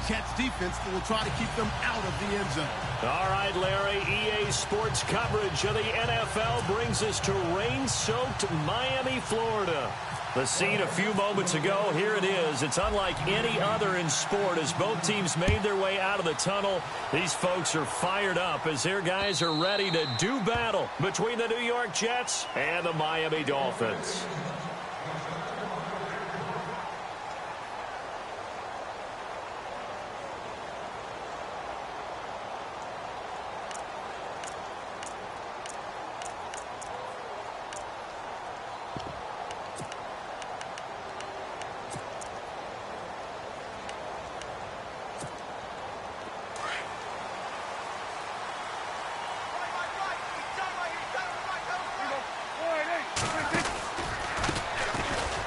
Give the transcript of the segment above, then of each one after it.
Jets defense that will try to keep them out of the end zone. All right, Larry, EA Sports coverage of the NFL brings us to rain-soaked Miami, Florida. The scene a few moments ago, here it is. It's unlike any other in sport as both teams made their way out of the tunnel. These folks are fired up as their guys are ready to do battle between the New York Jets and the Miami Dolphins.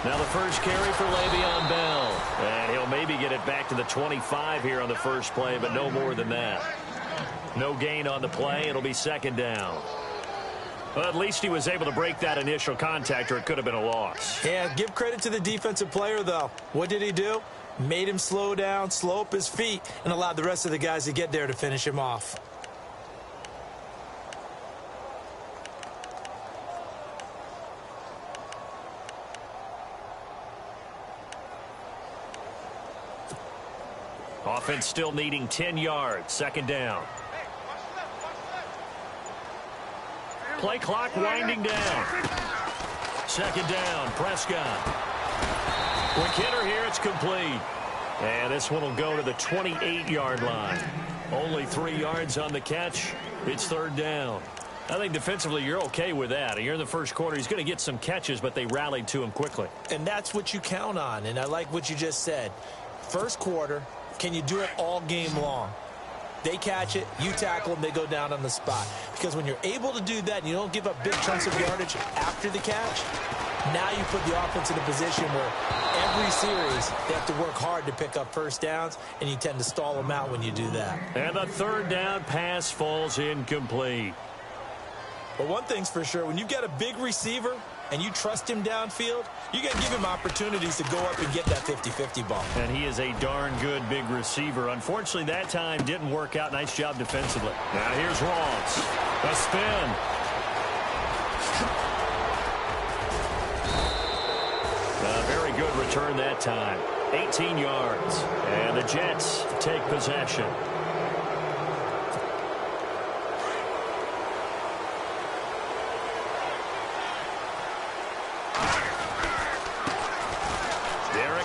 Now the first carry for Le'Veon Bell. And he'll maybe get it back to the 25 here on the first play, but no more than that. No gain on the play. It'll be second down. Well, at least he was able to break that initial contact, or it could have been a loss. Yeah, give credit to the defensive player, though. What did he do? Made him slow down, slow up his feet, and allowed the rest of the guys to get there to finish him off. Offense still needing 10 yards. Second down. Play clock winding down. Second down, Prescott. Quick hitter here, it's complete. And this one will go to the 28-yard line. Only 3 yards on the catch. It's third down. I think defensively you're okay with that. Here in the first quarter, he's going to get some catches, but they rallied to him quickly. And that's what you count on, and I like what you just said. First quarter, can you do it all game long? They catch it, you tackle them, they go down on the spot. Because when you're able to do that and you don't give up big chunks of yardage after the catch, now you put the offense in a position where every series they have to work hard to pick up first downs, and you tend to stall them out when you do that. And the third down pass falls incomplete. But one thing's for sure, when you've got a big receiver and you trust him downfield, you got to give him opportunities to go up and get that 50-50 ball. And he is a darn good big receiver. Unfortunately, that time didn't work out. Nice job defensively. Now here's Ross. A spin. A very good return that time. 18 yards. And the Jets take possession.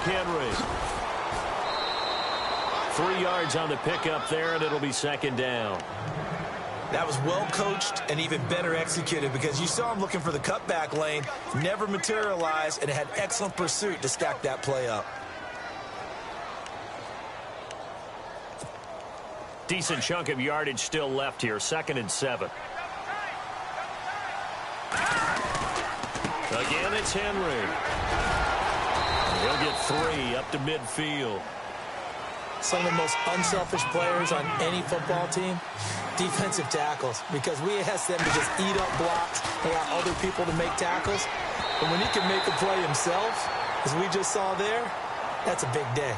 Henry. 3 yards on the pickup there, and it'll be second down. That was well coached and even better executed because you saw him looking for the cutback lane, never materialized, and had excellent pursuit to stack that play up. Decent chunk of yardage still left here. 2nd and 7. Again, it's Henry. He'll get 3 up to midfield. Some of the most unselfish players on any football team, defensive tackles, because we ask them to just eat up blocks, allow other people to make tackles. But when he can make a play himself, as we just saw there, that's a big day.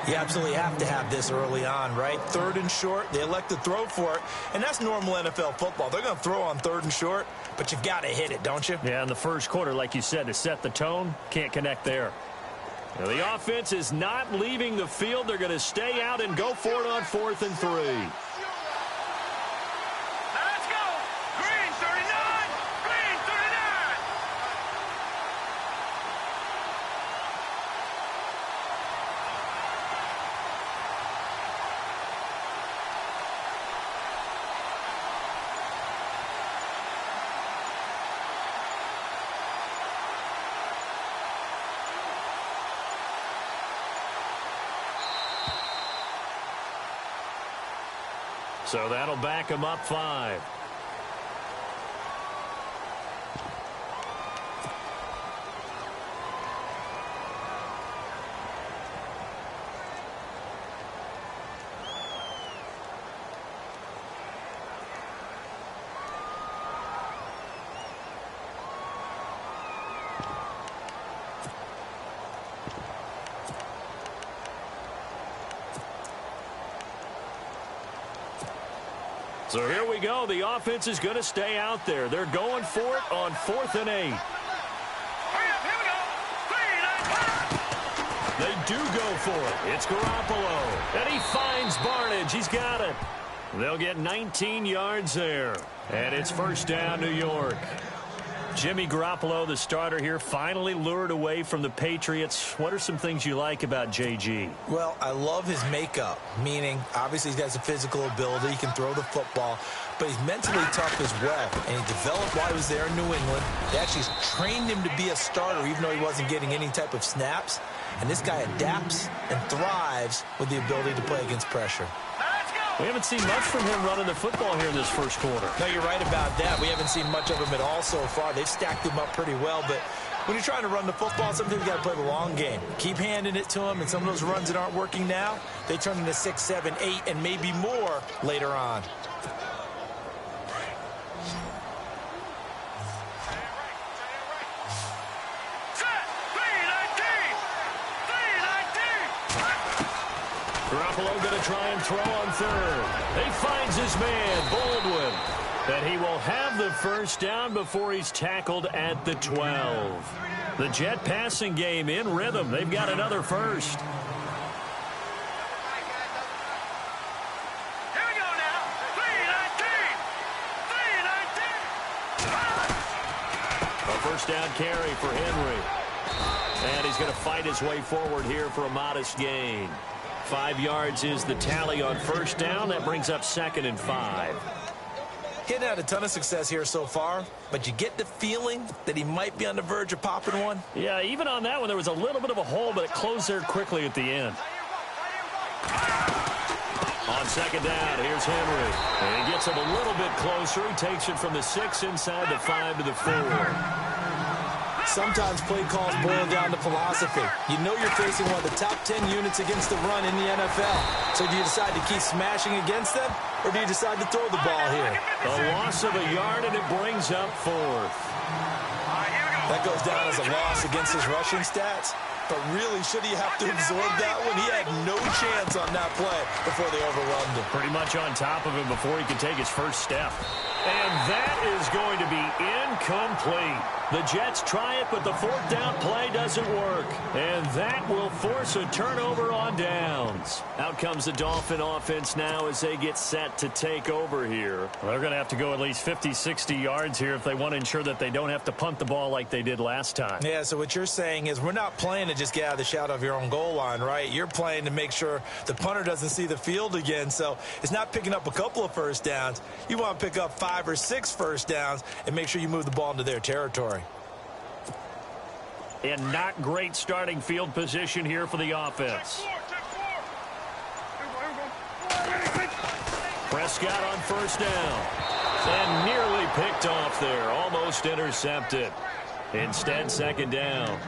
You absolutely have to have this early on, right? 3rd and short, they elect to throw for it, and that's normal NFL football. They're going to throw on 3rd and short, but you've got to hit it, don't you? Yeah, in the first quarter, like you said, to set the tone, can't connect there. Now, the offense is not leaving the field. They're going to stay out and go for it on 4th and 3. Let's go! Green 39! Green 39! So that'll back him up 5. So here we go. The offense is going to stay out there. They're going for it on 4th and 8. They do go for it. It's Garoppolo. And he finds Barnidge. He's got it. They'll get 19 yards there. And it's first down, New York. Jimmy Garoppolo, the starter here, finally lured away from the Patriots. What are some things you like about JG? Well, I love his makeup, meaning obviously he has a physical ability. He can throw the football, but he's mentally tough as well. And he developed while he was there in New England. They actually trained him to be a starter even though he wasn't getting any type of snaps. And this guy adapts and thrives with the ability to play against pressure. We haven't seen much from him running the football here in this first quarter. No, you're right about that. We haven't seen much of him at all so far. They've stacked him up pretty well, but when you're trying to run the football, sometimes you got to play the long game. Keep handing it to him, and some of those runs that aren't working now, they turn into 6, 7, 8, and maybe more later on. Garoppolo going to try and throw on 3rd. He finds his man, Baldwin. And he will have the first down before he's tackled at the 12. The Jet passing game in rhythm. They've got another first. Here we go now. 3-19. A first down carry for Henry. And he's going to fight his way forward here for a modest gain. 5 yards is the tally on first down. That brings up 2nd and 5. He hadn't had a ton of success here so far, but you get the feeling that he might be on the verge of popping one. Yeah, even on that one, there was a little bit of a hole, but it closed there quickly at the end. On 2nd down, here's Henry. And he gets him a little bit closer. He takes it from the 6 inside the 5 to the 4. Sometimes play calls boil down to philosophy. You know you're facing one of the top 10 units against the run in the NFL. So do you decide to keep smashing against them, or do you decide to throw the ball here? A loss of a yard, and it brings up 4th. That goes down as a loss against his rushing stats. But really, should he have to absorb that one? He had no chance on that play before they overwhelmed him. Pretty much on top of him before he could take his first step. And that is going to be incomplete. The Jets try it, but the 4th down play doesn't work. And that will force a turnover on downs. Out comes the Dolphin offense now as they get set to take over here. Well, they're going to have to go at least 50, 60 yards here if they want to ensure that they don't have to punt the ball like they did last time. Yeah, so what you're saying is we're not playing to just get out of the shadow of your own goal line, right? You're playing to make sure the punter doesn't see the field again. So it's not picking up a couple of first downs. You want to pick up 5 or 6 first downs and make sure you move the ball into their territory. And not great starting field position here for the offense. Prescott on first down. And nearly picked off there. Almost intercepted. Instead, 2nd down.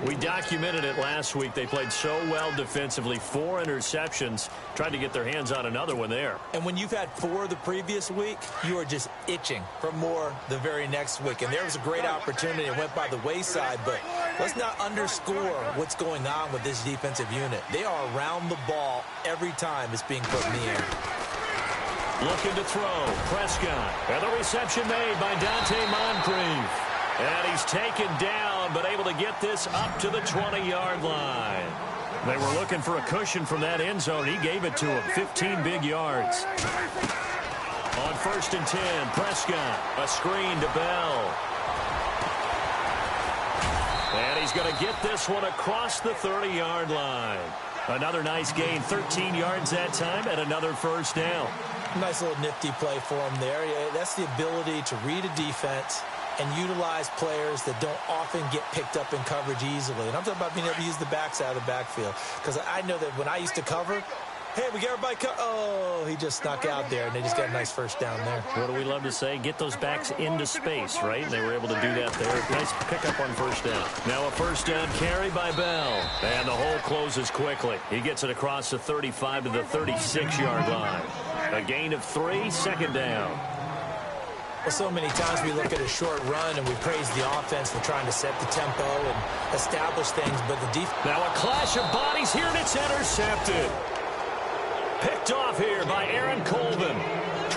We documented it last week. They played so well defensively. 4 interceptions. Tried to get their hands on another one there. And when you've had 4 the previous week, you are just itching for more the very next week. And there was a great opportunity. It went by the wayside, but let's not underscore what's going on with this defensive unit. They are around the ball every time it's being put in the air. Looking to throw. Prescott. And the reception made by Dante Moncrief. And he's taken down, but able to get this up to the 20-yard line. They were looking for a cushion from that end zone. He gave it to him. 15 big yards. On 1st and 10, Prescott. A screen to Bell. And he's going to get this one across the 30-yard line. Another nice gain. 13 yards that time and another first down. Nice little nifty play for him there. Yeah, that's the ability to read a defense and utilize players that don't often get picked up in coverage easily. And I'm talking about being able to use the backside of the backfield. Because I know that when I used to cover, hey, we get everybody oh, he just snuck out there, and they just got a nice first down there. What do we love to say? Get those backs into space, right? And they were able to do that there. Nice pickup on first down. Now a first down carry by Bell. And the hole closes quickly. He gets it across the 35 to the 36-yard line. A gain of 3, 2nd down. Well, so many times we look at a short run and we praise the offense for trying to set the tempo and establish things, but the defense... Now a clash of bodies here, and it's intercepted. Picked off here by Aaron Colvin.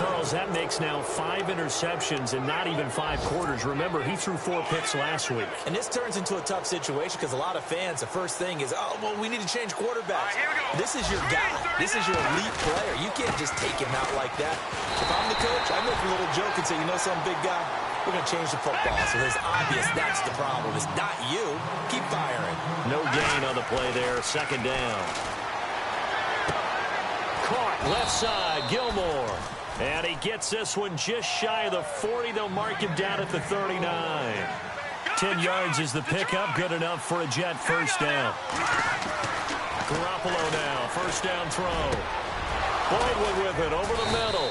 Charles, that makes now 5 interceptions and not even 5 quarters. Remember, he threw 4 picks last week. And this turns into a tough situation because a lot of fans, the first thing is, oh, well, we need to change quarterbacks. This is your guy. This is your elite player. You can't just take him out like that. If I'm the coach, I make a little joke and say, you know something, big guy? We're going to change the football. So it's obvious that's the problem. It's not you. Keep firing. No gain on the play there. Second down. Caught left side, Gilmore. And he gets this one just shy of the 40. They'll mark him down at the 39. 10 yards is the pickup. Good enough for a Jet first down. Garoppolo now. First down throw. Baldwin with it over the middle.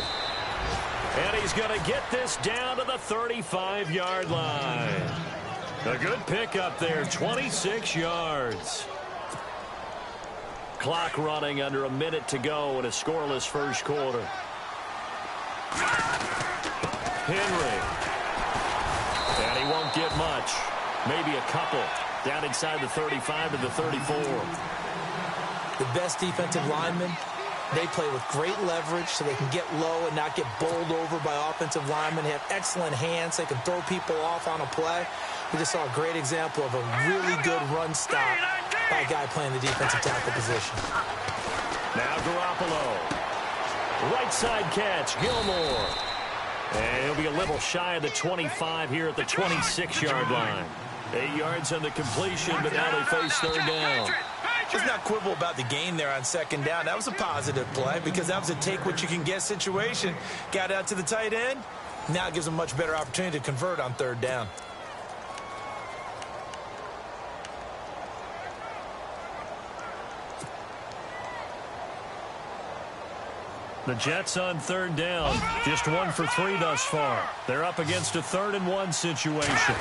And he's going to get this down to the 35-yard line. A good pickup there, 26 yards. Clock running under a minute to go in a scoreless first quarter. Henry. And he won't get much. Maybe a couple. Down inside the 35 to the 34. The best defensive linemen, they play with great leverage so they can get low and not get bowled over by offensive linemen. They have excellent hands. They can throw people off on a play. We just saw a great example of a really good run stop by a guy playing the defensive tackle position. Now Garoppolo. Right side catch, Gilmore. And he'll be a little shy of the 25 here at the 26-yard line. 8 yards on the completion, but now they face third down. Let's not quibble about the gain there on second down. That was a positive play because that was a take-what-you-can-get situation. Got out to the tight end. Now it gives them a much better opportunity to convert on third down. The Jets on third down. Just 1 for 3 thus far. They're up against a 3rd-and-1 situation.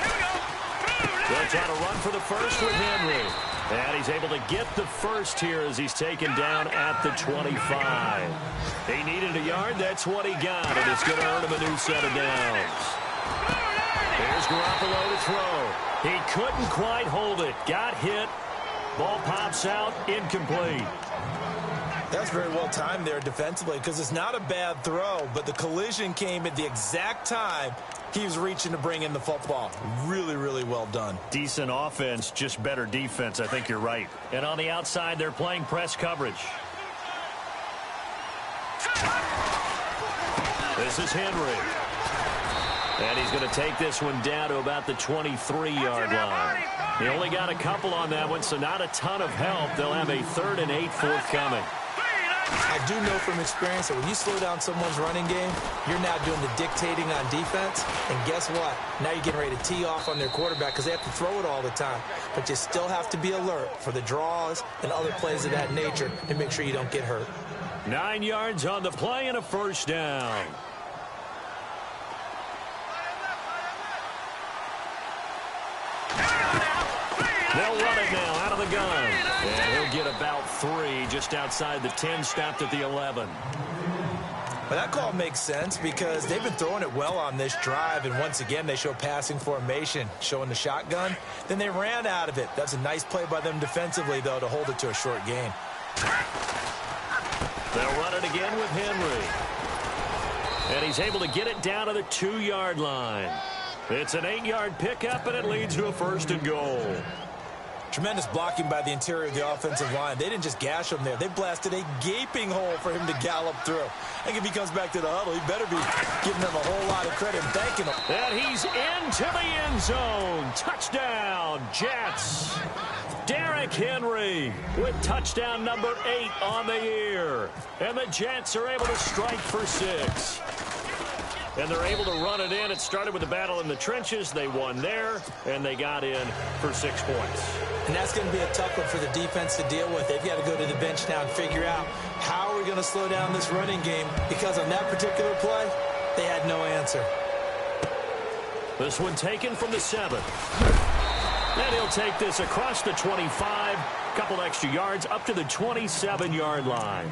They'll try to run for the first with Henry. And he's able to get the first here as he's taken down at the 25. He needed a yard. That's what he got. And it's going to earn him a new set of downs. Here's Garoppolo to throw. He couldn't quite hold it. Got hit. Ball pops out. Incomplete. That's very well timed there defensively because it's not a bad throw, but the collision came at the exact time he was reaching to bring in the football. Really, really well done. Decent offense, just better defense. I think you're right. And on the outside, they're playing press coverage. This is Henry. And he's going to take this one down to about the 23-yard line. He only got a couple on that one, so not a ton of help. They'll have a 3rd and 8 forthcoming. I do know from experience that when you slow down someone's running game, you're now doing the dictating on defense. And guess what? Now you're getting ready to tee off on their quarterback because they have to throw it all the time. But you still have to be alert for the draws and other plays of that nature to make sure you don't get hurt. 9 yards on the play and a first down. They'll run it now out of the gun. And he'll get about 3 just outside the 10, stopped at the 11. But that call makes sense because they've been throwing it well on this drive, and once again they show passing formation, showing the shotgun. Then they ran out of it. That's a nice play by them defensively, though, to hold it to a short gain. They'll run it again with Henry. And he's able to get it down to the 2-yard line. It's an 8-yard pickup, and it leads to a 1st and goal. Tremendous blocking by the interior of the offensive line. They didn't just gash him there. They blasted a gaping hole for him to gallop through. I think if he comes back to the huddle, he better be giving them a whole lot of credit and thanking them. And he's into the end zone. Touchdown, Jets. Derrick Henry with touchdown number 8 on the year. And the Jets are able to strike for 6. And they're able to run it in. It started with a battle in the trenches. They won there, and they got in for 6 points. And that's going to be a tough one for the defense to deal with. They've got to go to the bench now and figure out how are we going to slow down this running game, because on that particular play, they had no answer. This one taken from the 7. And he'll take this across the 25, couple extra yards up to the 27-yard line.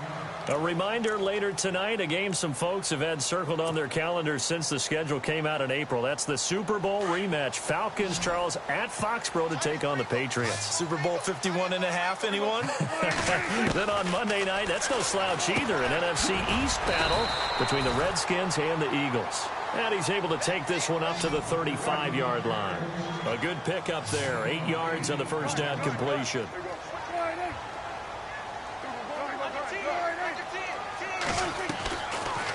A reminder later tonight, a game some folks have had circled on their calendars since the schedule came out in April. That's the Super Bowl rematch. Falcons, Charles, at Foxborough to take on the Patriots. Super Bowl 51.5, anyone? Then on Monday night, that's no slouch either. An NFC East battle between the Redskins and the Eagles. And he's able to take this one up to the 35-yard line. A good pickup there. 8 yards on the first down completion.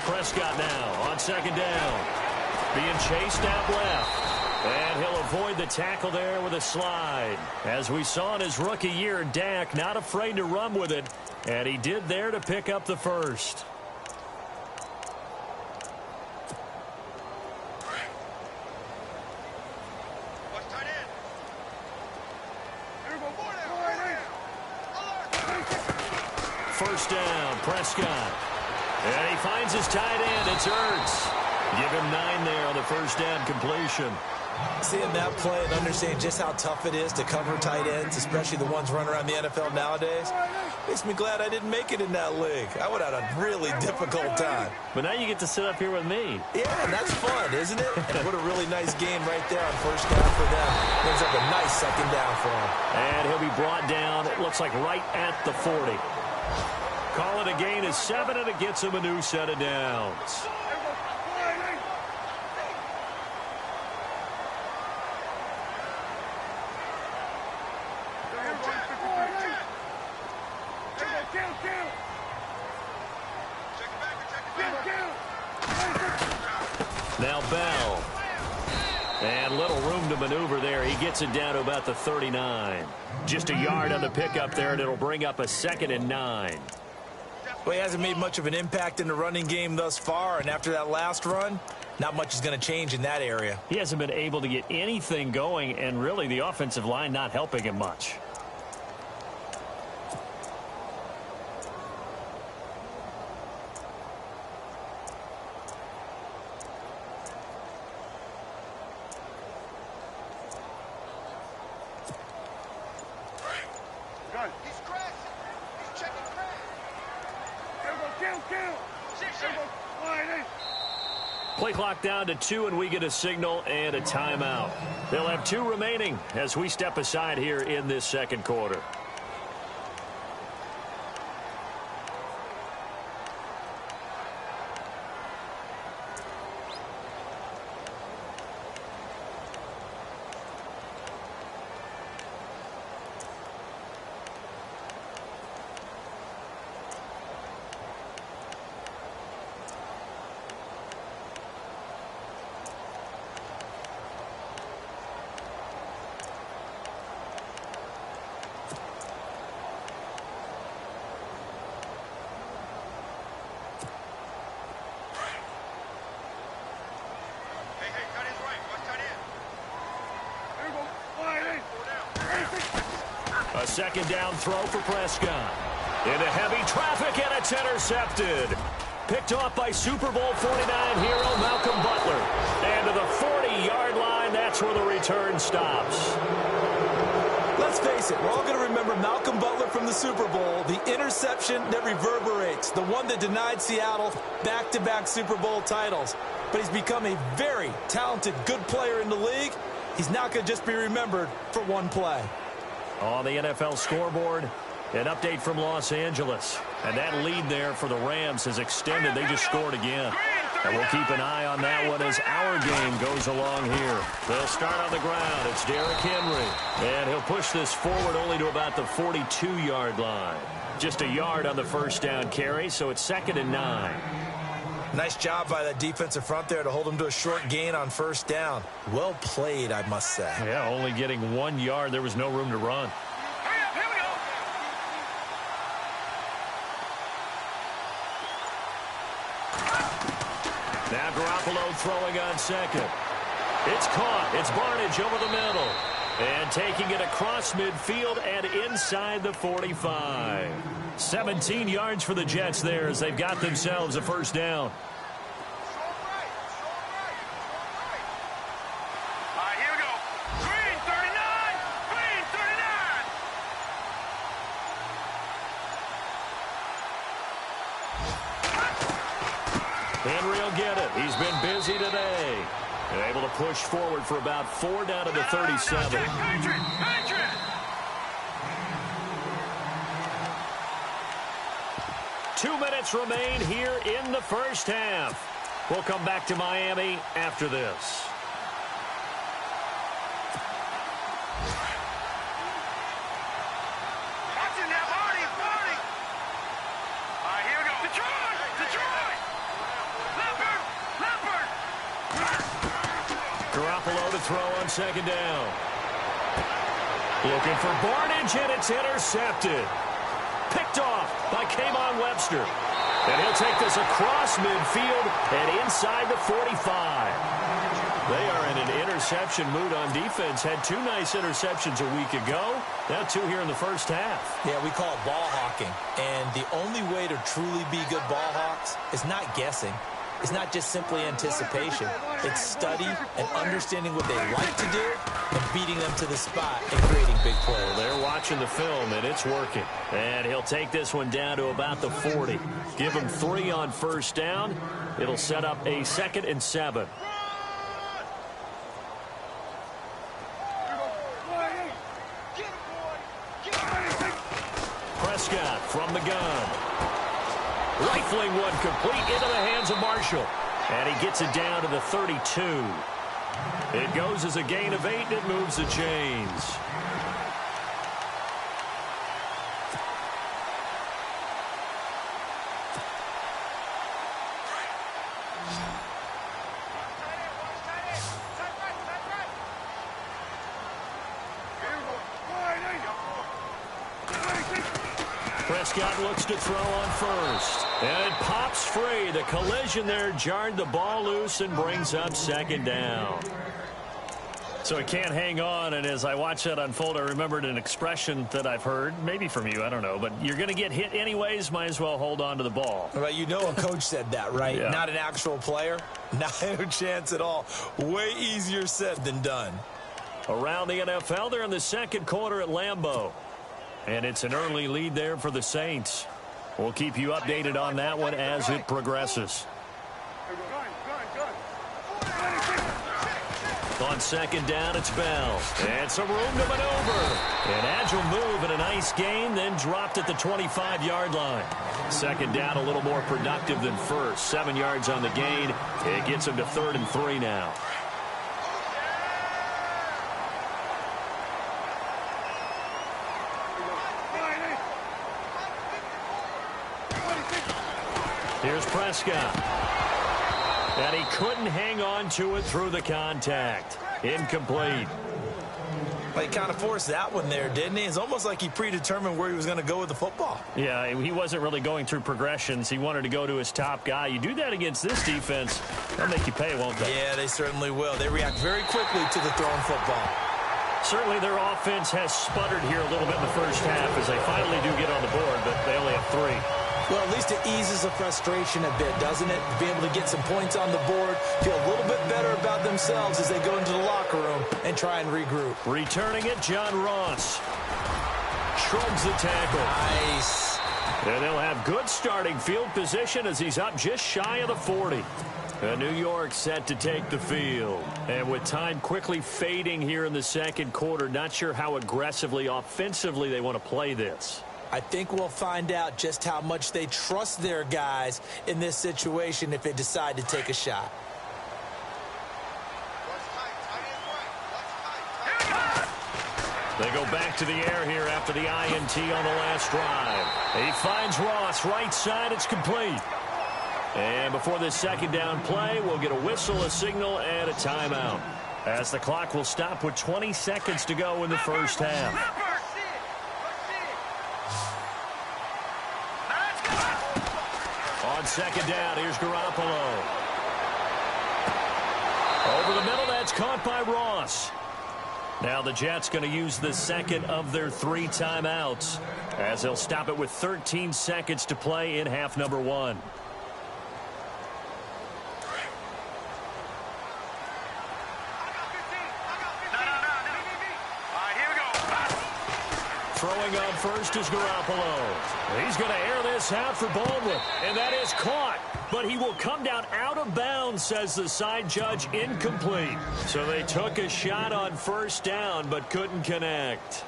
Prescott now on second down. Being chased out left. And he'll avoid the tackle there with a slide. As we saw in his rookie year, Dak not afraid to run with it. And he did there to pick up the first. First down, Prescott. And he finds his tight end. It's Ertz. Give him 9 there on the first down completion. Seeing that play and understanding just how tough it is to cover tight ends, especially the ones running around the NFL nowadays, makes me glad I didn't make it in that league. I would have had a really difficult time. But now you get to sit up here with me. Yeah, and that's fun, isn't it? And what a really nice game right there on first down for them. Brings up a nice second down for him. And he'll be brought down, it looks like right at the 40. Call it a gain of 7, and it gets him a new set of downs. Now Bell. And little room to maneuver there. He gets it down to about the 39. Just a yard on the pickup there, and it'll bring up a 2nd and 9. Well, he hasn't made much of an impact in the running game thus far, and after that last run, not much is going to change in that area. He hasn't been able to get anything going, and really the offensive line not helping him much. Play clock down to 2, and we get a signal and a timeout. They'll have 2 remaining as we step aside here in this second quarter. A second down throw for Prescott. Into heavy traffic, and it's intercepted. Picked off by Super Bowl 49 hero Malcolm Butler. And to the 40-yard line, that's where the return stops. Let's face it, we're all going to remember Malcolm Butler from the Super Bowl, the interception that reverberates, the one that denied Seattle back-to-back Super Bowl titles. But he's become a very talented, good player in the league. He's not going to just be remembered for one play. On the NFL scoreboard, an update from Los Angeles. And that lead there for the Rams has extended. They just scored again. And we'll keep an eye on that one as our game goes along here. They'll start on the ground. It's Derrick Henry. And he'll push this forward only to about the 42-yard line. Just a yard on the first down carry, so it's 2nd and 9. Nice job by that defensive front there to hold him to a short gain on first down. Well played, I must say. Yeah, only getting 1 yard. There was no room to run. Here we go. Now Garoppolo throwing on second. It's caught. It's Barnidge over the middle. And taking it across midfield and inside the 45. 17 yards for the Jets there as they've got themselves a first down. Henry will get it. He's been busy today. And able to push forward for about 4 down to the 37. 2 minutes remain here in the first half. We'll come back to Miami after this. Watching that party. All right, here we go. Detroit. Leopard. Garoppolo to throw on second down. Looking for Barnage, and it's intercepted. Picked off by K'Von Webster. And he'll take this across midfield and inside the 45. They are in an interception mood on defense. Had 2 nice interceptions a week ago. Now 2 here in the first half. Yeah, we call it ball hawking. And the only way to truly be good ball hawks is not guessing. It's not just simply anticipation. It's study and understanding what they like to do and beating them to the spot and creating big plays. They're watching the film, and it's working. And he'll take this one down to about the 40. Give him 3 on first down. It'll set up a 2nd and 7. Prescott from the gun. Rifling one complete into the hands of Marshall. And he gets it down to the 32. It goes as a gain of 8, and it moves the chains. Prescott looks to throw on first. And it pops free. The collision there jarred the ball loose and brings up second down. So it can't hang on, and as I watch that unfold, I remembered an expression that I've heard, maybe from you, I don't know, but you're going to get hit anyways, might as well hold on to the ball. Well, you know a coach said that, right? Yeah. Not an actual player. Not a chance at all. Way easier said than done. Around the NFL, they're in the second quarter at Lambeau. And it's an early lead there for the Saints. We'll keep you updated on that one as it progresses. On second down, it's Bell. And some room to maneuver. An agile move and a nice gain, then dropped at the 25-yard line. Second down, a little more productive than first. 7 yards on the gain. It gets him to 3rd and 3 now. Here's Prescott. And he couldn't hang on to it through the contact. Incomplete. Well, he kind of forced that one there, didn't he? It's almost like he predetermined where he was going to go with the football. Yeah, he wasn't really going through progressions. He wanted to go to his top guy. You do that against this defense, they'll make you pay, won't they? Yeah, they certainly will. They react very quickly to the thrown football. Certainly their offense has sputtered here a little bit in the first half as they finally do get on the board, but they only have 3. Well, at least it eases the frustration a bit, doesn't it? To be able to get some points on the board, feel a little bit better about themselves as they go into the locker room and try and regroup. Returning it, John Ross. Shrugs the tackle. Nice. And they'll have good starting field position as he's up just shy of the 40. New York set to take the field. And with time quickly fading here in the second quarter, not sure how aggressively, offensively they want to play this. I think we'll find out just how much they trust their guys in this situation if they decide to take a shot. They go back to the air here after the INT on the last drive. He finds Ross right side. It's complete. And before this second down play, we'll get a whistle, a signal, and a timeout. As the clock will stop with 20 seconds to go in the first half. On second down, here's Garoppolo. Over the middle, that's caught by Ross. Now the Jets going to use the second of their 3 timeouts as they'll stop it with 13 seconds to play in half number 1. Throwing Throwing on first is Garoppolo. He's going to air this out for Baldwin. And that is caught. But he will come down out of bounds, says the side judge, incomplete. So they took a shot on first down, but couldn't connect.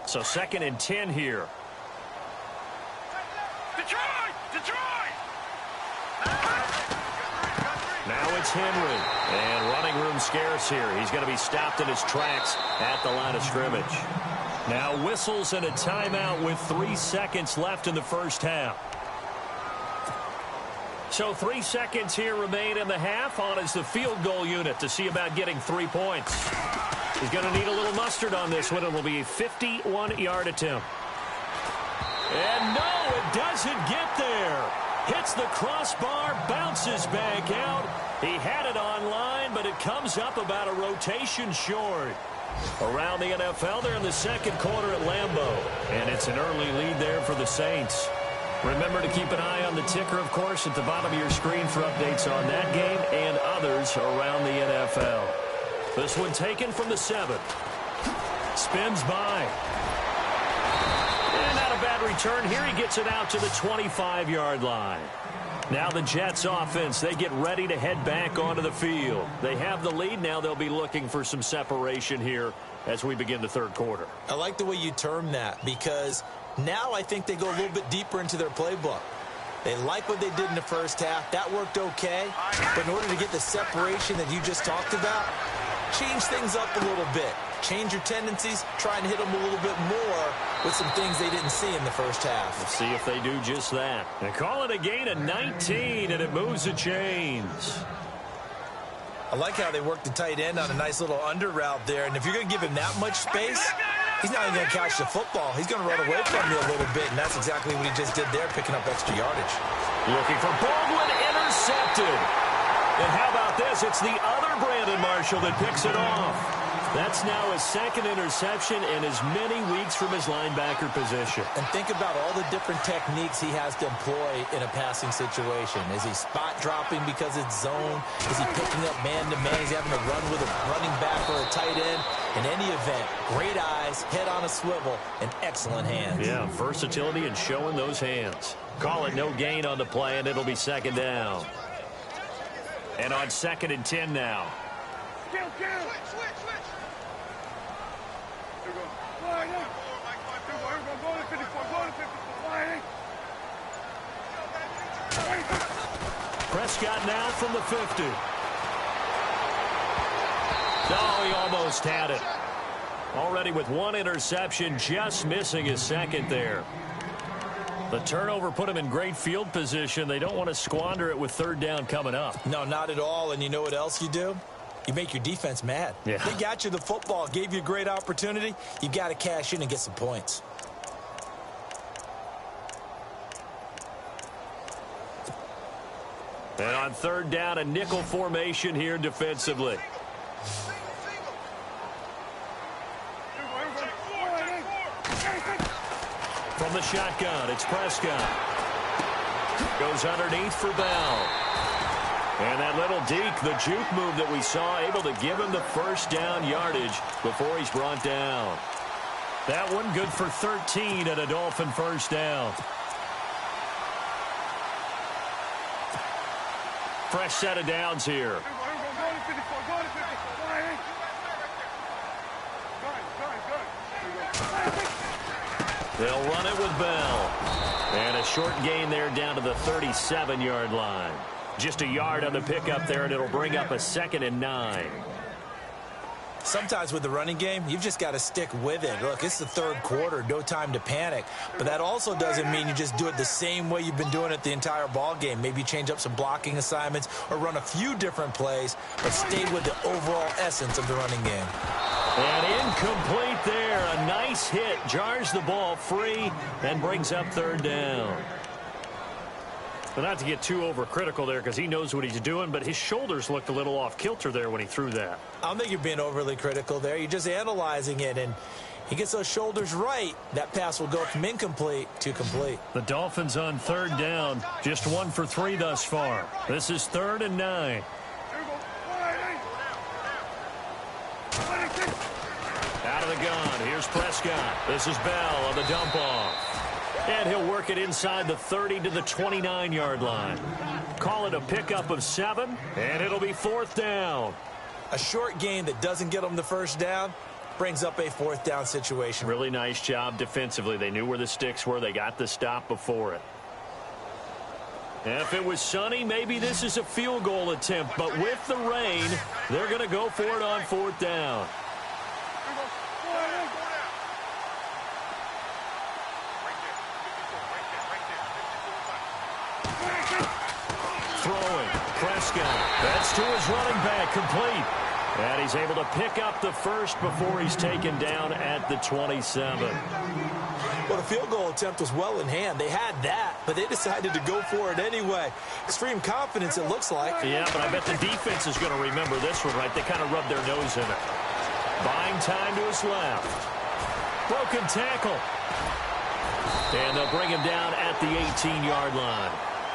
So 2nd and 10 here. Detroit! Now it's Henry. And running room scarce here. He's going to be stopped in his tracks at the line of scrimmage. Now whistles and a timeout with 3 seconds left in the first half. So 3 seconds here remain in the half. On is the field goal unit to see about getting 3 points. He's going to need a little mustard on this one. It will be a 51-yard attempt. And no, it doesn't get there. Hits the crossbar, bounces back out. He had it on line, but it comes up about a rotation short. Around the NFL, they're in the second quarter at Lambeau. And it's an early lead there for the Saints. Remember to keep an eye on the ticker, of course, at the bottom of your screen for updates on that game and others around the NFL. This one taken from the 7. Spins by. And not a bad return here. He gets it out to the 25-yard line. Now the Jets offense, they get ready to head back onto the field. They have the lead. Now they'll be looking for some separation here as we begin the third quarter. I like the way you term that because now I think they go a little bit deeper into their playbook. They like what they did in the first half. That worked okay. But in order to get the separation that you just talked about, change things up a little bit. Change your tendencies. Try and hit them a little bit more with some things they didn't see in the first half. Let's see if they do just that. They call it a gain of 19, and it moves the chains. I like how they work the tight end on a nice little under route there. And if you're going to give him that much space, he's not even going to catch the football. He's going to run away from you a little bit, and that's exactly what he just did there, picking up extra yardage. Looking for Baldwin, intercepted. And how about this? It's the other Brandon Marshall that picks it off. That's now his 2nd interception in as many weeks from his linebacker position. And think about all the different techniques he has to employ in a passing situation. Is he spot dropping because it's zone? Is he picking up man-to-man? Is he having to run with a running back or a tight end? In any event, great eyes, head on a swivel, and excellent hands. Yeah, versatility and showing those hands. Call it no gain on the play, and it'll be 2nd down. And on 2nd and 10 now. Prescott now from the 50. No, he almost had it. Already with 1 interception, just missing his 2nd there. The turnover put him in great field position. They don't want to squander it with 3rd down coming up. No, not at all. And you know what else you do? You make your defense mad. Yeah. They got you the football, gave you a great opportunity. You got to cash in and get some points. And on 3rd down, a nickel formation here defensively. From the shotgun, it's Prescott. Goes underneath for Bell. And that little deke, the juke move that we saw, able to give him the 1st down yardage before he's brought down. That one good for 13 at a Dolphin 1st down. Fresh set of downs here. They'll run it with Bell. And a short gain there down to the 37-yard line. Just a yard on the pickup there, and it'll bring up a 2nd and 9. Sometimes with the running game, you've just got to stick with it. Look, it's the 3rd quarter, no time to panic. But that also doesn't mean you just do it the same way you've been doing it the entire ball game. Maybe change up some blocking assignments or run a few different plays, but stay with the overall essence of the running game. And incomplete there. A nice hit. Jars the ball free and brings up 3rd down. But not to get too overcritical there because he knows what he's doing, but his shoulders looked a little off kilter there when he threw that. I don't think you're being overly critical there. You're just analyzing it, and He gets those shoulders right. That pass will go from incomplete to complete. The Dolphins on third down. Just 1 for 3 thus far. This is 3rd and 9. Out of the gun. Here's Prescott. This is Bell on the dump off. And he'll work it inside the 30 to the 29-yard line. Call it a pickup of 7, and it'll be 4th down. A short gain that doesn't get them the first down brings up a 4th down situation. Really nice job defensively. They knew where the sticks were. They got the stop before it. If it was sunny, maybe this is a field goal attempt. But with the rain, they're going to go for it on 4th down. Throwing. Prescott. That's to his running back. Complete. And he's able to pick up the first before he's taken down at the 27. Well, the field goal attempt was well in hand. They had that, but they decided to go for it anyway. Extreme confidence, it looks like. Yeah, but I bet the defense is going to remember this one, right? They kind of rubbed their nose in it. Buying time to his left. Broken tackle. And they'll bring him down at the 18-yard line.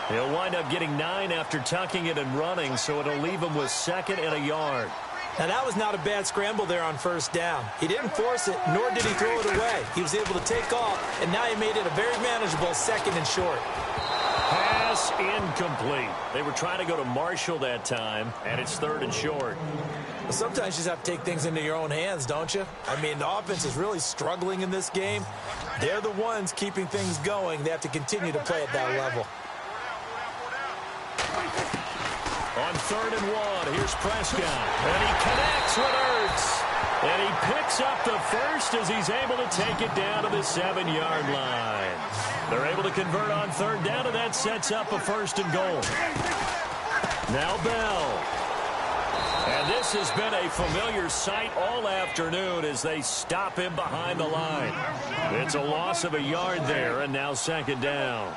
He'll wind up getting 9 after tucking it and running, so it'll leave him with 2nd and a yard. Now, that was not a bad scramble there on 1st down. He didn't force it, nor did he throw it away. He was able to take off, and now he made it a very manageable 2nd and short. Pass incomplete. They were trying to go to Marshall that time, and it's 3rd and short. Well, sometimes you just have to take things into your own hands, don't you? I mean, the offense is really struggling in this game. They're the ones keeping things going. They have to continue to play at that level. On 3rd and 1, here's Prescott. And he connects with Ertz. And he picks up the first as he's able to take it down to the 7-yard line. They're able to convert on 3rd down, and that sets up a 1st and goal. Now Bell. And this has been a familiar sight all afternoon as they stop him behind the line. It's a loss of a yard there, and now 2nd down.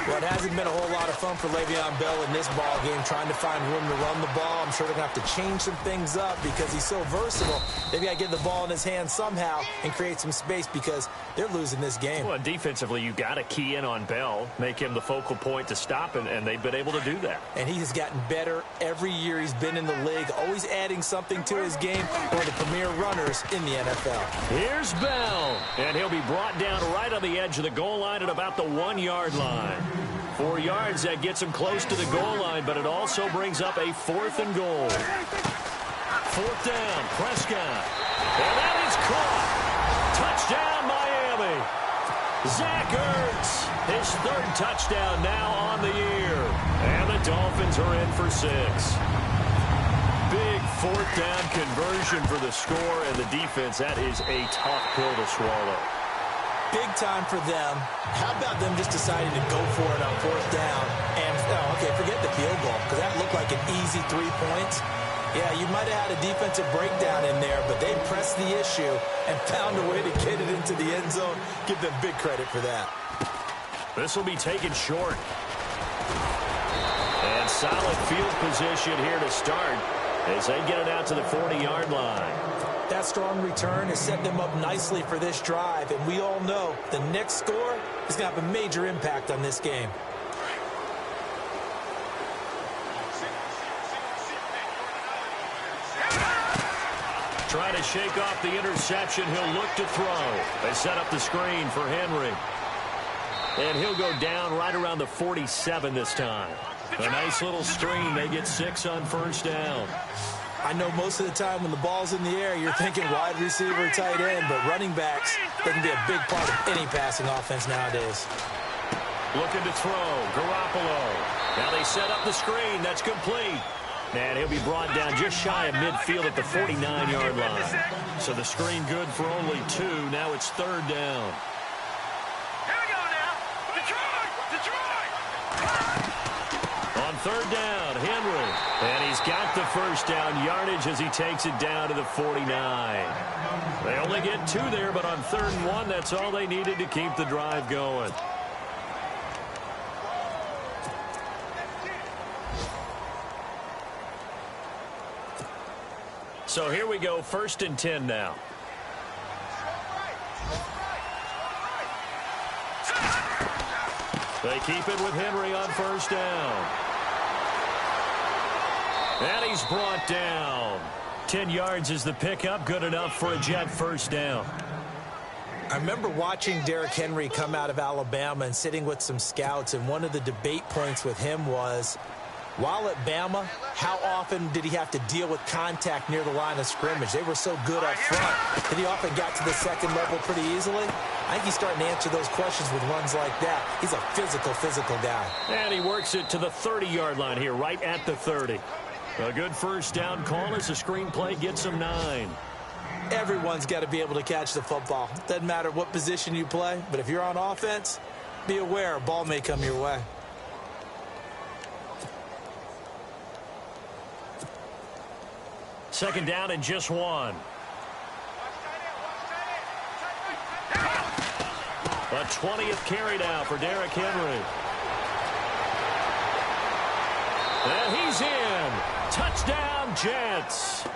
Well, it hasn't been a whole lot of fun for Le'Veon Bell in this ball game, trying to find room to run the ball. I'm sure they're going to have to change some things up because he's so versatile. They've got to get the ball in his hands somehow and create some space because they're losing this game. Well, defensively, you got to key in on Bell, make him the focal point to stop, and they've been able to do that. And he has gotten better every year he's been in the league, always adding something to his game. One of the premier runners in the NFL. Here's Bell, and he'll be brought down right on the edge of the goal line at about the 1-yard line. 4 yards, that gets him close to the goal line, but it also brings up a 4th and goal. 4th down, Prescott. And that is caught. Touchdown, Miami. Zach Ertz, his 3rd touchdown now on the year. And the Dolphins are in for 6. Big 4th down conversion for the score, and the defense, that is a tough pill to swallow. Big time for them. How about them just deciding to go for it on 4th down? And, okay, forget the field goal, because that looked like an easy 3 points. Yeah, you might have had a defensive breakdown in there, but they pressed the issue and found a way to get it into the end zone. Give them big credit for that. This will be taken short. And solid field position here to start as they get it out to the 40-yard line. That strong return has set them up nicely for this drive, and we all know the next score is going to have a major impact on this game. Trying to shake off the interception. He'll look to throw. They set up the screen for Henry. And he'll go down right around the 47 this time. A nice little screen. They get 6 on 1st down. I know most of the time when the ball's in the air, you're thinking wide receiver, tight end, but running backs, they can be a big part of any passing offense nowadays. Looking to throw. Garoppolo. Now they set up the screen. That's complete. And he'll be brought down just shy of midfield at the 49-yard line. So the screen good for only 2. Now it's 3rd down. Here we go now. Detroit! On 3rd down, Henry. And he's got the 1st down yardage as he takes it down to the 49. They only get 2 there, but on 3rd and 1, that's all they needed to keep the drive going. So here we go, 1st and 10 now. They keep it with Henry on first down. And he's brought down. 10 yards is the pickup. Good enough for a Jet first down. I remember watching Derrick Henry come out of Alabama and sitting with some scouts, and one of the debate points with him was, while at Bama, how often did he have to deal with contact near the line of scrimmage? They were so good up front that he often got to the second level pretty easily. I think he's starting to answer those questions with runs like that. He's a physical guy. And he works it to the 30-yard line here, right at the 30. A good first down call as the screenplay gets him 9. Everyone's got to be able to catch the football. Doesn't matter what position you play, but if you're on offense, be aware a ball may come your way. Second down and just 1. A 20th carry now for Derrick Henry. And he's in. Touchdown, Jets.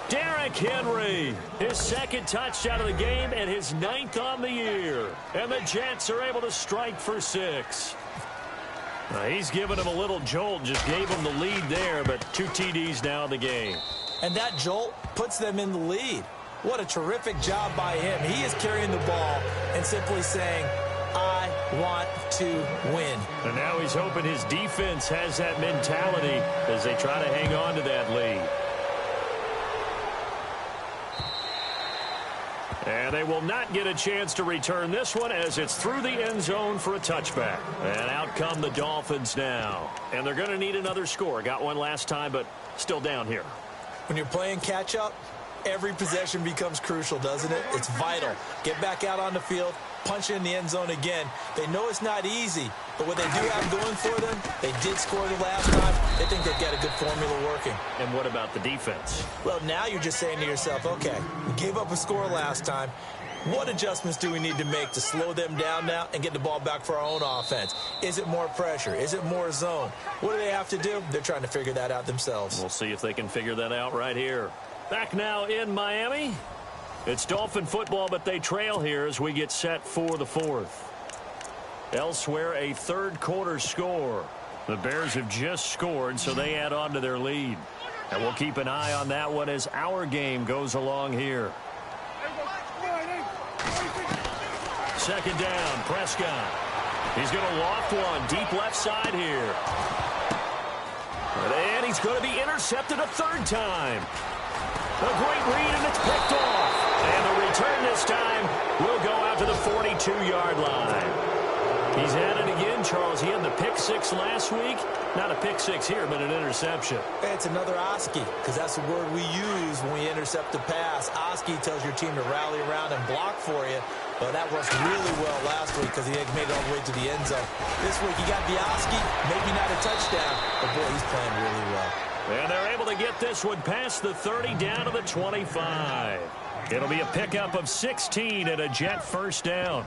Derrick Henry, his second touchdown of the game and his 9th on the year. And the Jets are able to strike for 6. He's given him a little jolt, just gave him the lead there, but 2 TDs now in the game. And that jolt puts them in the lead. What a terrific job by him. He is carrying the ball and simply saying, I want to win. And now he's hoping his defense has that mentality as they try to hang on to that lead. And they will not get a chance to return this one as it's through the end zone for a touchback. And out come the Dolphins now. And they're going to need another score. Got one last time, but still down here. When you're playing catch-up, every possession becomes crucial, doesn't it? It's vital. Get back out on the field, punch in the end zone again. They know it's not easy, but what they do have going for them, they did score the last time. They think they've got a good formula working. And what about the defense? Well, now you're just saying to yourself, okay, we gave up a score last time. What adjustments do we need to make to slow them down now and get the ball back for our own offense? Is it more pressure? Is it more zone? What do they have to do? They're trying to figure that out themselves. We'll see if they can figure that out right here. Back now in Miami. It's Dolphin football, but they trail here as we get set for the 4th. Elsewhere, a third-quarter score. The Bears have just scored, so they add on to their lead. And we'll keep an eye on that one as our game goes along here. Second down, Prescott. He's going to loft one deep left side here. And he's going to be intercepted a third time. A great read, and it's picked off. And the return this time will go out to the 42-yard line. He's at it again, Charles. He had the pick 6 last week. Not a pick 6 here, but an interception. It's another Oski, because that's the word we use when we intercept a pass. Oski tells your team to rally around and block for you. Well, that worked really well last week because he made it all the way to the end zone. This week he got the Oski, maybe not a touchdown, but boy, he's playing really well. And they're able to get this one past the 30 down to the 25. It'll be a pickup of 16 and a Jet first down.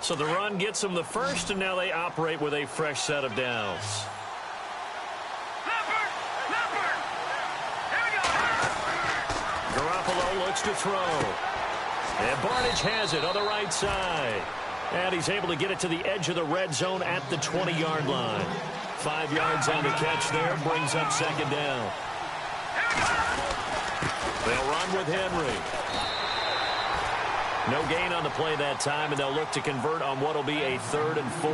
So the run gets them the first, and now they operate with a fresh set of downs. Garoppolo looks to throw. And Barnage has it on the right side. And he's able to get it to the edge of the red zone at the 20-yard line. 5 yards on the catch there, brings up second down. They'll run with Henry. No gain on the play that time, and they'll look to convert on what will be a 3rd and 4.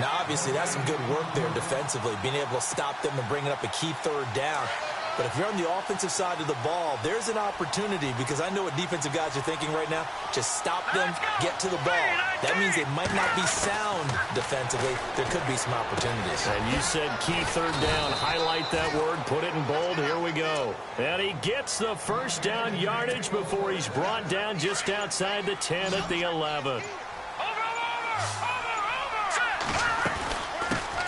Now, obviously, that's some good work there defensively, being able to stop them and bringing up a key 3rd down. But if you're on the offensive side of the ball, there's an opportunity, because I know what defensive guys are thinking right now. Just stop them, get to the ball. That means they might not be sound defensively. There could be some opportunities. And you said key 3rd down. Highlight that word, put it in bold. Here we go. And he gets the first down yardage before he's brought down just outside the 10 at the 11.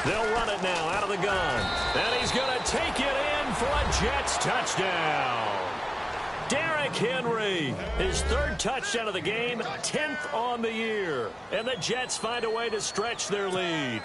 They'll run it now out of the gun. And he's going to take it in for a Jets touchdown. Derrick Henry, his 3rd touchdown of the game, 10th on the year. And the Jets find a way to stretch their lead.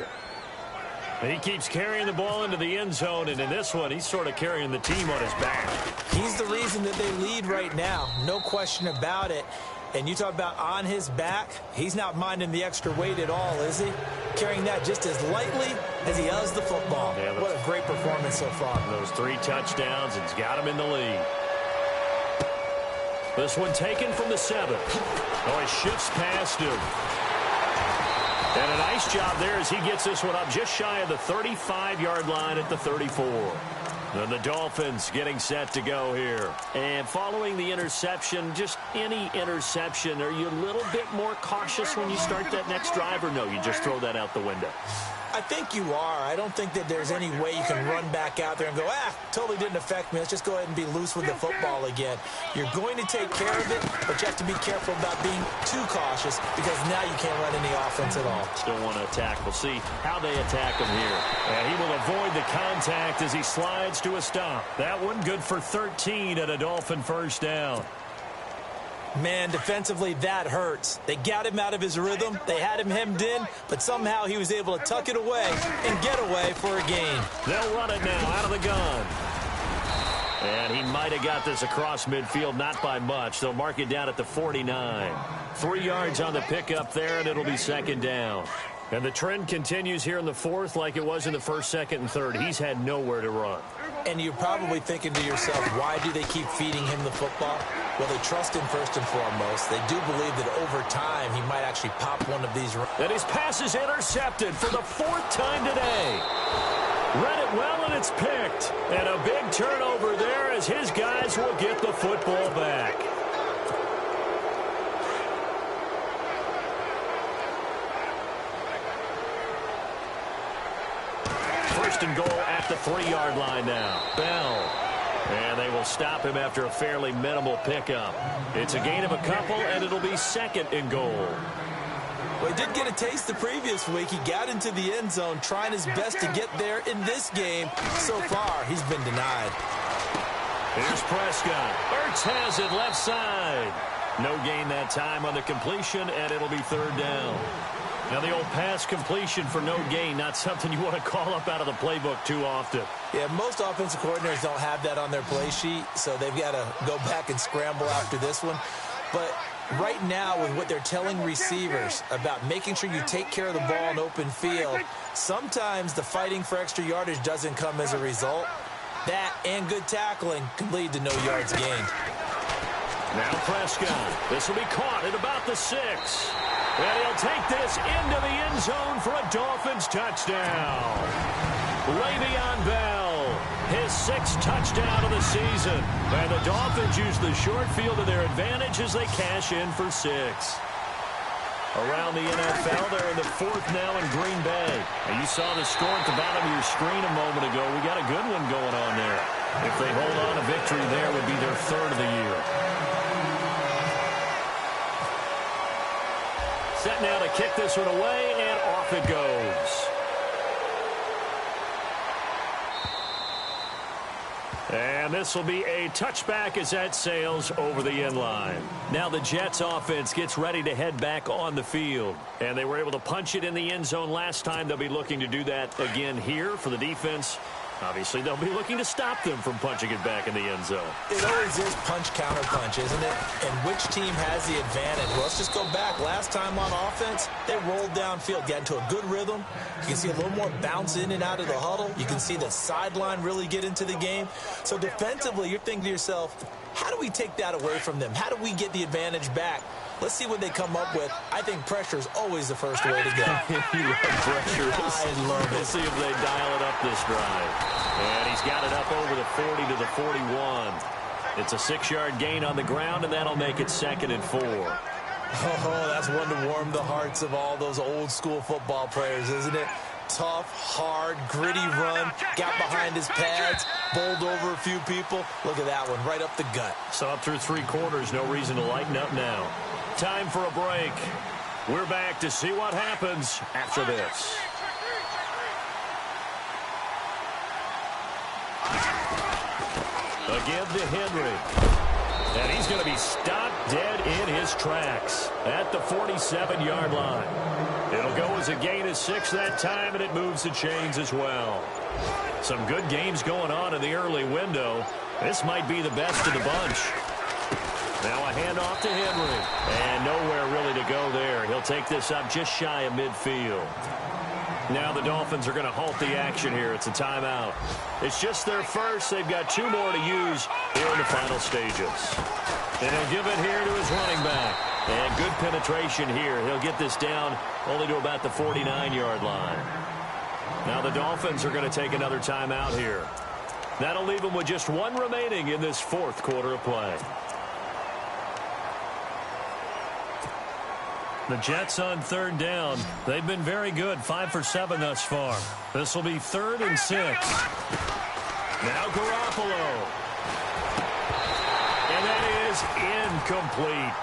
He keeps carrying the ball into the end zone, and in this one, he's sort of carrying the team on his back. He's the reason that they lead right now. No question about it. And you talk about on his back, he's not minding the extra weight at all, is he? Carrying that just as lightly as he does the football. Yeah, what a great performance so far. Those 3 touchdowns, it's got him in the lead. This one taken from the 7. Oh, he shifts past him. And a nice job there as he gets this one up just shy of the 35-yard line at the 34. And the Dolphins getting set to go here. And following the interception, just any interception, are you a little bit more cautious when you start that next drive, or no, you just throw that out the window? I think you are. I don't think that there's any way you can run back out there and go, totally didn't affect me. Let's just go ahead and be loose with the football again. You're going to take care of it, but you have to be careful about being too cautious because now you can't run any offense at all. Still want to attack. We'll see how they attack him here. And he will avoid the contact as he slides to a stop. That one good for 13 and a Dolphin first down. Man, defensively, that hurts. They got him out of his rhythm. They had him hemmed in, but somehow he was able to tuck it away and get away for a gain. They'll run it now out of the gun. And he might have got this across midfield, not by much. They'll mark it down at the 49. 3 yards on the pickup there, and it'll be second down. And the trend continues here in the 4th like it was in the 1st, 2nd, and 3rd. He's had nowhere to run. And you're probably thinking to yourself, why do they keep feeding him the football? Well, they trust him first and foremost. They do believe that over time he might actually pop one of these runs. And his pass is intercepted for the 4th time today. Read it well, and it's picked. And a big turnover there as his guys will get the football back. First and goal at the 3-yard line now. Bell. And they will stop him after a fairly minimal pickup. It's a gain of a couple, and it'll be 2nd and goal. Well, he did get a taste the previous week. He got into the end zone trying his best to get there in this game. So far, he's been denied. Here's Prescott. Ertz has it left side. No gain that time on the completion, and it'll be 3rd down. Now, the old pass completion for no gain, not something you want to call up out of the playbook too often. Yeah, most offensive coordinators don't have that on their play sheet, so they've got to go back and scramble after this one. But right now, with what they're telling receivers about making sure you take care of the ball in open field, sometimes the fighting for extra yardage doesn't come as a result. That and good tackling can lead to no yards gained. Now Prescott. This will be caught at about the 6. And he'll take this into the end zone for a Dolphins touchdown. Le'Veon Bell, his 6th touchdown of the season. And the Dolphins use the short field to their advantage as they cash in for 6. Around the NFL, they're in the 4th now in Green Bay. And you saw the score at the bottom of your screen a moment ago. We got a good one going on there. If they hold on, a victory there would be their 3rd of the year. Set now to kick this one away, and off it goes. And this will be a touchback as that sails over the end line. Now the Jets offense gets ready to head back on the field. And they were able to punch it in the end zone last time. They'll be looking to do that again here for the defense. Obviously, they'll be looking to stop them from punching it back in the end zone. It always is punch-counter-punch, isn't it? And which team has the advantage? Well, let's just go back. Last time on offense, they rolled downfield, got into a good rhythm. You can see a little more bounce in and out of the huddle. You can see the sideline really get into the game. So defensively, you're thinking to yourself, how do we take that away from them? How do we get the advantage back? Let's see what they come up with. I think pressure is always the first way to go. You love pressure. I love it. Let's see if they dial it up this drive. And he's got it up over the 40 to the 41. It's a 6-yard gain on the ground, and that'll make it 2nd and 4. Oh, that's one to warm the hearts of all those old-school football players, isn't it? Tough, hard, gritty run, got behind his pads, bowled over a few people. Look at that one, right up the gut. So up through 3 quarters, no reason to lighten up now. Time for a break. We're back to see what happens after this. Again to Henry. And he's going to be stopped dead in his tracks at the 47-yard line. It'll go as a gain of 6 that time, and it moves the chains as well. Some good games going on in the early window. This might be the best of the bunch. Now a handoff to Henry. And nowhere really to go there. He'll take this up just shy of midfield. Now the Dolphins are going to halt the action here. It's a timeout. It's just their first. They've got 2 more to use here in the final stages. And he'll give it here to his running back. And good penetration here. He'll get this down only to about the 49-yard line. Now the Dolphins are going to take another timeout here. That'll leave them with just 1 remaining in this 4th quarter of play. The Jets on 3rd down. They've been very good, 5 for 7 thus far. This will be 3rd and 6. Now Garoppolo. And that is incomplete.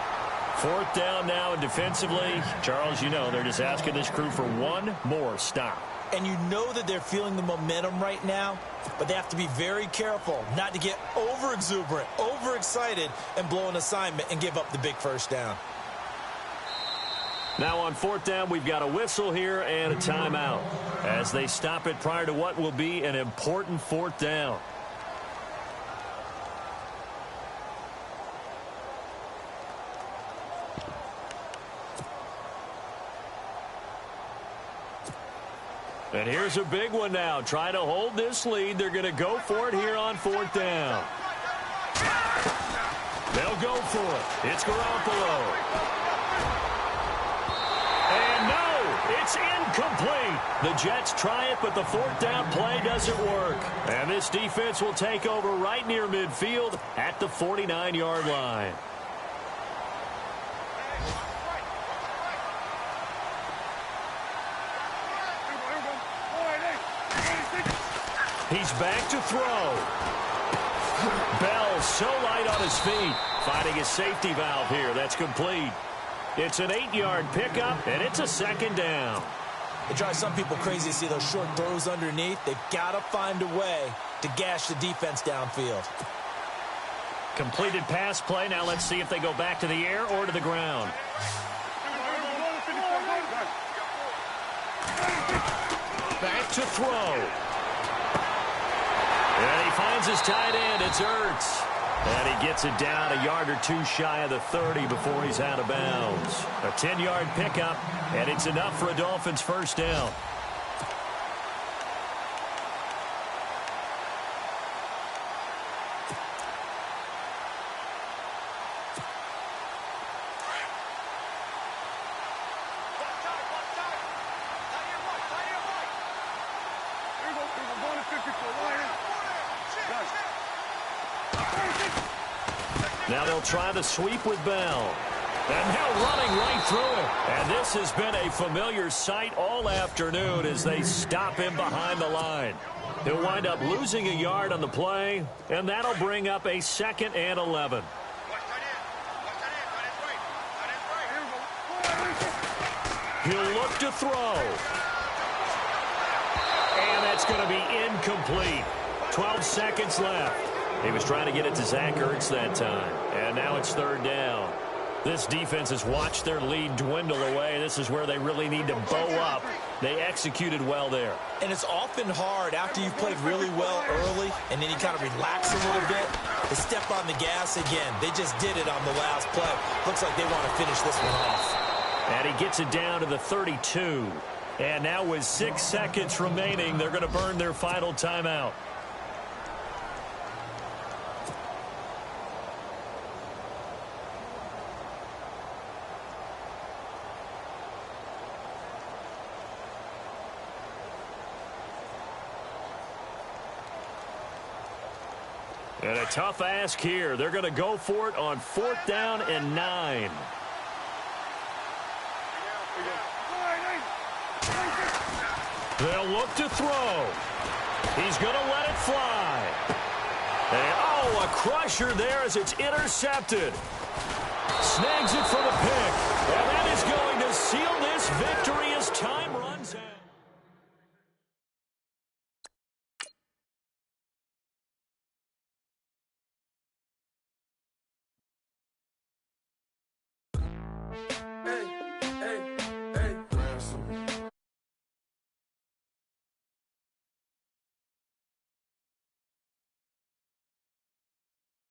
4th down now, and defensively, Charles, you know, they're just asking this crew for 1 more stop. And you know that they're feeling the momentum right now, but they have to be very careful not to get over-exuberant, overexcited, and blow an assignment and give up the big first down. Now on 4th down, we've got a whistle here and a timeout as they stop it prior to what will be an important 4th down. And here's a big one now. Trying to hold this lead. They're going to go for it here on 4th down. They'll go for it. It's Garoppolo. And no, it's incomplete. The Jets try it, but the 4th down play doesn't work. And this defense will take over right near midfield at the 49-yard line. He's back to throw. Bell so light on his feet. Finding a safety valve here. That's complete. It's an 8-yard pickup, and it's a 2nd down. It drives some people crazy to see those short throws underneath. They've got to find a way to gash the defense downfield. Completed pass play. Now let's see if they go back to the air or to the ground. Back to throw. And he finds his tight end. It's Ertz. And he gets it down a yard or 2 shy of the 30 before he's out of bounds. A 10-yard pickup, and it's enough for a Dolphins first down. Now they'll try to sweep with Bell. And now running right through it. And this has been a familiar sight all afternoon as they stop him behind the line. He'll wind up losing a yard on the play, and that'll bring up a 2nd and 11. He'll look to throw. And that's going to be incomplete. 12 seconds left. He was trying to get it to Zach Ertz that time. And now it's 3rd down. This defense has watched their lead dwindle away. This is where they really need to bow up. They executed well there. And it's often hard after you've played really well early and then you kind of relax a little bit to step on the gas again. They just did it on the last play. Looks like they want to finish this one off. And he gets it down to the 32. And now with 6 seconds remaining, they're going to burn their final timeout. And a tough ask here. They're going to go for it on 4th down and 9. They'll look to throw. He's going to let it fly. And, oh, a crusher there as it's intercepted. Snags it for the pick. And that is going to seal this victory as time.